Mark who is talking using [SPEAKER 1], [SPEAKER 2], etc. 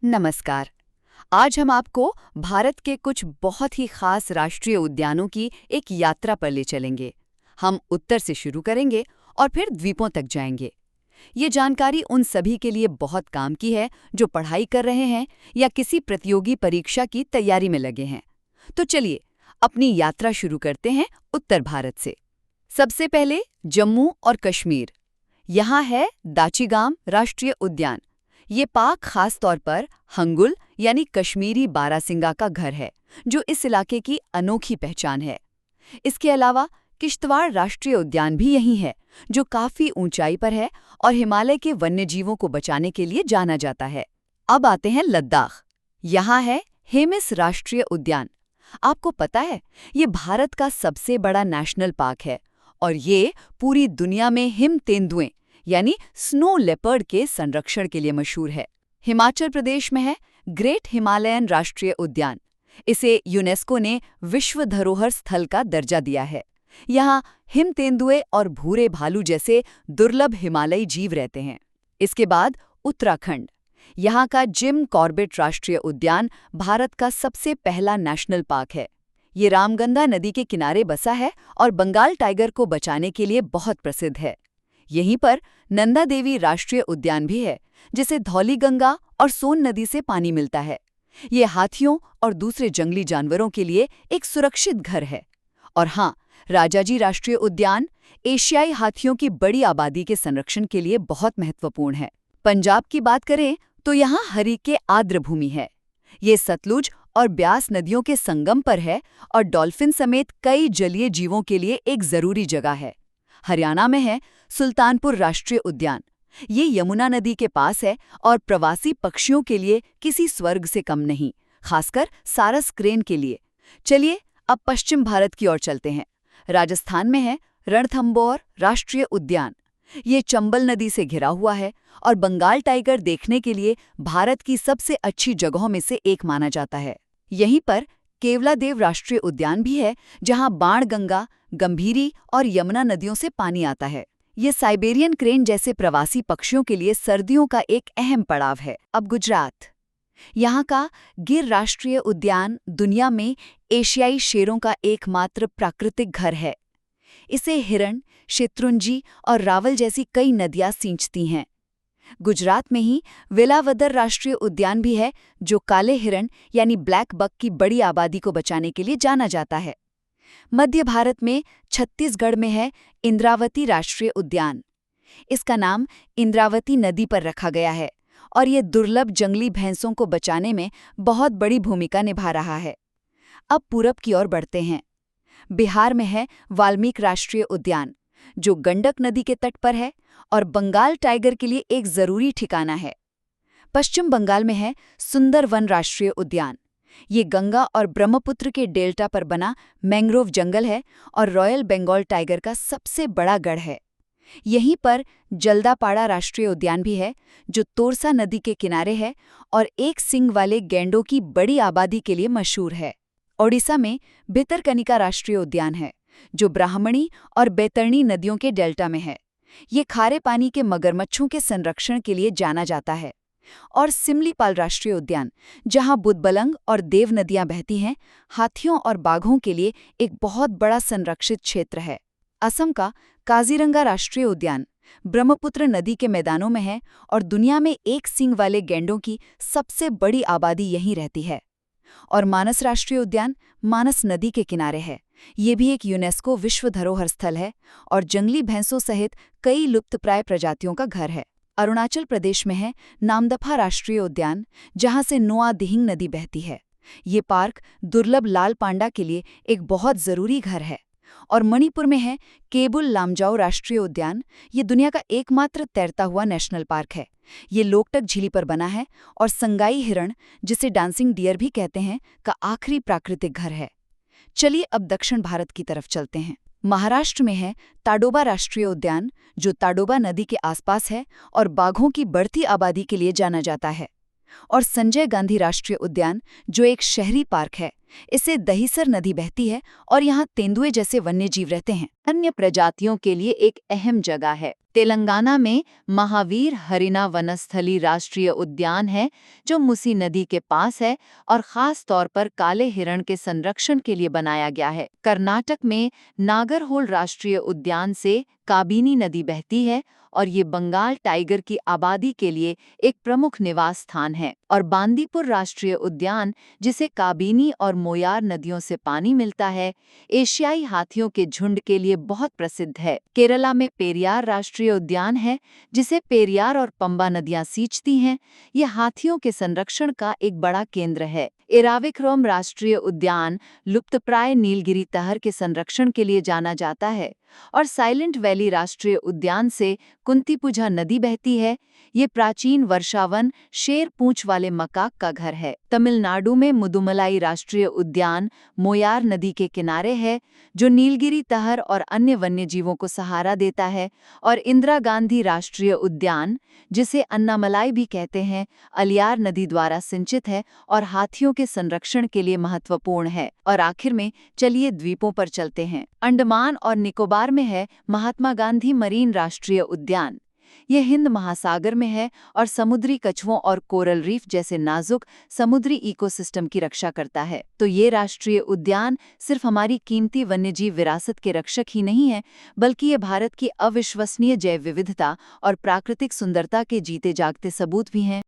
[SPEAKER 1] नमस्कार। आज हम आपको भारत के कुछ बहुत ही खास राष्ट्रीय उद्यानों की एक यात्रा पर ले चलेंगे। हम उत्तर से शुरू करेंगे और फिर द्वीपों तक जाएंगे। ये जानकारी उन सभी के लिए बहुत काम की है जो पढ़ाई कर रहे हैं या किसी प्रतियोगी परीक्षा की तैयारी में लगे हैं। तो चलिए अपनी यात्रा शुरू करते हैं उत्तर भारत से। सबसे पहले जम्मू और कश्मीर। यहाँ है दाचीगाम राष्ट्रीय उद्यान। ये पार्क खास तौर पर हंगुल यानी कश्मीरी बारासिंगा का घर है, जो इस इलाके की अनोखी पहचान है। इसके अलावा किश्तवाड़ राष्ट्रीय उद्यान भी यहीं है, जो काफी ऊंचाई पर है और हिमालय के वन्यजीवों को बचाने के लिए जाना जाता है। अब आते हैं लद्दाख। यहाँ है हेमिस राष्ट्रीय उद्यान। आपको पता है, ये भारत का सबसे बड़ा नेशनल पार्क है और ये पूरी दुनिया में हिम तेंदुए यानी स्नो लेपर्ड के संरक्षण के लिए मशहूर है। हिमाचल प्रदेश में है ग्रेट हिमालयन राष्ट्रीय उद्यान। इसे यूनेस्को ने विश्व धरोहर स्थल का दर्जा दिया है। यहाँ हिम तेंदुए और भूरे भालू जैसे दुर्लभ हिमालयी जीव रहते हैं। इसके बाद उत्तराखंड। यहाँ का जिम कॉर्बेट राष्ट्रीय उद्यान भारत का सबसे पहला नेशनल पार्क है। ये रामगंगा नदी के किनारे बसा है और बंगाल टाइगर को बचाने के लिए बहुत प्रसिद्ध है। यहीं पर नंदा देवी राष्ट्रीय उद्यान भी है, जिसे धौलीगंगा और सोन नदी से पानी मिलता है। ये हाथियों और दूसरे जंगली जानवरों के लिए एक सुरक्षित घर है। और हाँ, राजाजी राष्ट्रीय उद्यान एशियाई हाथियों की बड़ी आबादी के संरक्षण के लिए बहुत महत्वपूर्ण है। पंजाब की बात करें तो यहाँ हरी के आर्द्र भूमि है। ये सतलुज और ब्यास नदियों के संगम पर है और डॉल्फिन समेत कई जलीय जीवों के लिए एक जरूरी जगह है। हरियाणा में है सुल्तानपुर राष्ट्रीय उद्यान। ये यमुना नदी के पास है और प्रवासी पक्षियों के लिए किसी स्वर्ग से कम नहीं, खासकर सारस क्रेन के लिए। चलिए अब पश्चिम भारत की ओर चलते हैं। राजस्थान में है रणथंभौर राष्ट्रीय उद्यान। ये चंबल नदी से घिरा हुआ है और बंगाल टाइगर देखने के लिए भारत की सबसे अच्छी जगहों में से एक माना जाता है। यहीं पर केवलादेव राष्ट्रीय उद्यान भी है, जहां बाणगंगा, गंभीरी और यमुना नदियों से पानी आता है। ये साइबेरियन क्रेन जैसे प्रवासी पक्षियों के लिए सर्दियों का एक अहम पड़ाव है। अब गुजरात। यहाँ का गिर राष्ट्रीय उद्यान दुनिया में एशियाई शेरों का एकमात्र प्राकृतिक घर है। इसे हिरण, शेत्रुंजी और रावल जैसी कई नदियां सींचती हैं। गुजरात में ही वेलावदर राष्ट्रीय उद्यान भी है, जो काले हिरण यानी ब्लैक बक की बड़ी आबादी को बचाने के लिए जाना जाता है। मध्य भारत में छत्तीसगढ़ में है इंद्रावती राष्ट्रीय उद्यान। इसका नाम इंद्रावती नदी पर रखा गया है और ये दुर्लभ जंगली भैंसों को बचाने में बहुत बड़ी भूमिका निभा रहा है। अब पूरब की ओर बढ़ते हैं। बिहार में है वाल्मीकि राष्ट्रीय उद्यान, जो गंडक नदी के तट पर है और बंगाल टाइगर के लिए एक जरूरी ठिकाना है। पश्चिम बंगाल में है सुंदरवन राष्ट्रीय उद्यान। ये गंगा और ब्रह्मपुत्र के डेल्टा पर बना मैंग्रोव जंगल है और रॉयल बंगाल टाइगर का सबसे बड़ा गढ़ है। यहीं पर जल्दापाड़ा राष्ट्रीय उद्यान भी है, जो तोरसा नदी के किनारे है और एक सींग वाले गैंडों की बड़ी आबादी के लिए मशहूर है। ओडिशा में भितरकनिका राष्ट्रीय उद्यान है, जो ब्राह्मणी और बैतरणी नदियों के डेल्टा में है। ये खारे पानी के मगरमच्छों के संरक्षण के लिए जाना जाता है। और सिमलीपाल राष्ट्रीय उद्यान, जहां बुदबलंग और देव नदियां बहती हैं, हाथियों और बाघों के लिए एक बहुत बड़ा संरक्षित क्षेत्र है। असम का काजीरंगा राष्ट्रीय उद्यान ब्रह्मपुत्र नदी के मैदानों में है और दुनिया में एक सींग वाले गैंडों की सबसे बड़ी आबादी यहीं रहती है। और मानस राष्ट्रीय उद्यान मानस नदी के किनारे है। ये भी एक यूनेस्को विश्व धरोहर स्थल है और जंगली भैंसों सहित कई लुप्तप्राय प्रजातियों का घर है। अरुणाचल प्रदेश में है नामदफा राष्ट्रीय उद्यान, जहां से नुआ दिहिंग नदी बहती है। ये पार्क दुर्लभ लाल पांडा के लिए एक बहुत जरूरी घर है। और मणिपुर में है केबुल लामजाओ राष्ट्रीय उद्यान। ये दुनिया का एकमात्र तैरता हुआ नेशनल पार्क है। ये लोकटक झीली पर बना है और संगाई हिरण, जिसे डांसिंग डियर भी कहते हैं, का आखिरी प्राकृतिक घर है। चलिए अब दक्षिण भारत की तरफ चलते हैं। महाराष्ट्र में है ताडोबा राष्ट्रीय उद्यान, जो ताडोबा नदी के आसपास है और बाघों की बढ़ती आबादी के लिए जाना जाता है।
[SPEAKER 2] और संजय गांधी राष्ट्रीय उद्यान, जो एक शहरी पार्क है, इससे दहीसर नदी बहती है और यहाँ तेंदुए जैसे वन्यजीव रहते हैं। अन्य प्रजातियों के लिए एक अहम जगह है। तेलंगाना में महावीर हरिना वनस्थली राष्ट्रीय उद्यान है, जो मूसी नदी के पास है और खास तौर पर काले हिरण के संरक्षण के लिए बनाया गया है। कर्नाटक में नागरहोल राष्ट्रीय उद्यान से काबिनी नदी बहती है और ये बंगाल टाइगर की आबादी के लिए एक प्रमुख निवास स्थान है। और बांदीपुर राष्ट्रीय उद्यान, जिसे काबिनी और मोयार नदियों से पानी मिलता है, एशियाई हाथियों के झुंड के लिए बहुत प्रसिद्ध है। केरला में पेरियार राष्ट्रीय उद्यान है, जिसे पेरियार और पंबा नदियां सींचती हैं। ये हाथियों के संरक्षण का एक बड़ा केंद्र है। एराविकुलम राष्ट्रीय उद्यान लुप्तप्राय नीलगिरी तहर के संरक्षण के लिए जाना जाता है। और साइलेंट वैली राष्ट्रीय उद्यान से कुंतीपुझा नदी बहती है। ये प्राचीन वर्षावन शेर पूंछ वाले मकाक का घर है। तमिलनाडु में मुदुमलाई राष्ट्रीय उद्यान मोयार नदी के किनारे है, जो नीलगिरी तहर और अन्य वन्यजीवों को सहारा देता है। और इंदिरा गांधी राष्ट्रीय उद्यान, जिसे अन्नामलाई भी कहते हैं, अलियार नदी द्वारा सिंचित है और हाथियों के संरक्षण के लिए महत्वपूर्ण है। और आखिर में चलिए द्वीपों पर चलते हैं। अंडमान और निकोबार में है महात्मा गांधी मरीन राष्ट्रीय उद्यान। यह हिंद महासागर में है और समुद्री कछुओं और कोरल रीफ जैसे नाजुक समुद्री इकोसिस्टम की रक्षा करता है। तो ये राष्ट्रीय उद्यान सिर्फ हमारी कीमती वन्यजीव विरासत के रक्षक ही नहीं है, बल्कि ये भारत की अविश्वसनीय जैव विविधता और प्राकृतिक सुंदरता के जीते जागते सबूत भी हैं।